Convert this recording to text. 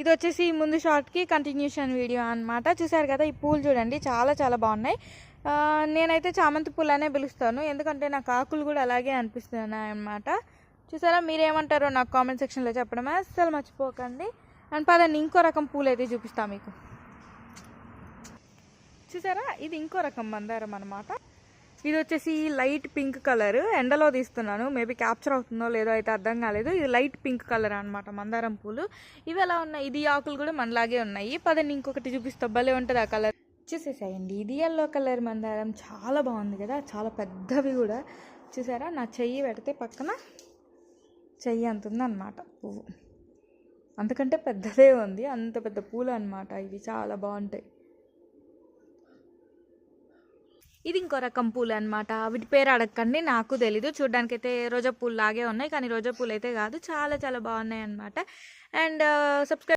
ఇది వచ్చేసి ముందు షార్ట్కి కంటిన్యూషన్ వీడియో అనమాట. చూసారు కదా, ఈ పూలు చూడండి చాలా చాలా బాగున్నాయి. నేనైతే చామంతి పూలు అనే పిలుస్తాను, ఎందుకంటే నాకు ఆకులు కూడా అలాగే అనిపిస్తున్నాయి అనమాట. చూసారా, మీరేమంటారో నాకు కామెంట్ సెక్షన్లో చెప్పడమే అస్సలు మర్చిపోకండి. అండ్ పదండి ఇంకో రకం పూలు అయితే చూపిస్తాను మీకు. చూసారా, ఇది ఇంకో రకం మందారం అనమాట. ఇది వచ్చేసి లైట్ పింక్ కలర్. ఎండలో తీస్తున్నాను, మేబీ క్యాప్చర్ అవుతుందో లేదో అయితే అర్థం కాలేదు. ఇది లైట్ పింక్ కలర్ అనమాట మందారం పూలు. ఇవి ఎలా ఉన్నాయి, ఇది ఆకులు కూడా మనలాగే ఉన్నాయి. పదండి ఇంకొకటి చూపిస్తా, భలే ఉంటుంది ఆ కలర్. చూసేసాయండి, ఇది ఎల్లో కలర్ మందారం. చాలా బాగుంది కదా, చాలా పెద్దవి కూడా. చూసారా, నా చెయ్యి పెడితే పక్కన చెయ్యి అంత ఉందన్నమాట పువ్వు, అంతకంటే పెద్దదే ఉంది. అంత పెద్ద పూలు అనమాట ఇవి, చాలా బాగుంటాయి. ఇది ఇంకో రకం పూలు అనమాట. వీటి పేరు అడగకండి, నాకు తెలీదు. చూడ్డానికైతే రోజా పూలు లాగే ఉన్నాయి, కానీ రోజా పూలు అయితే కాదు. చాలా చాలా బాగున్నాయి అనమాట. And subscribe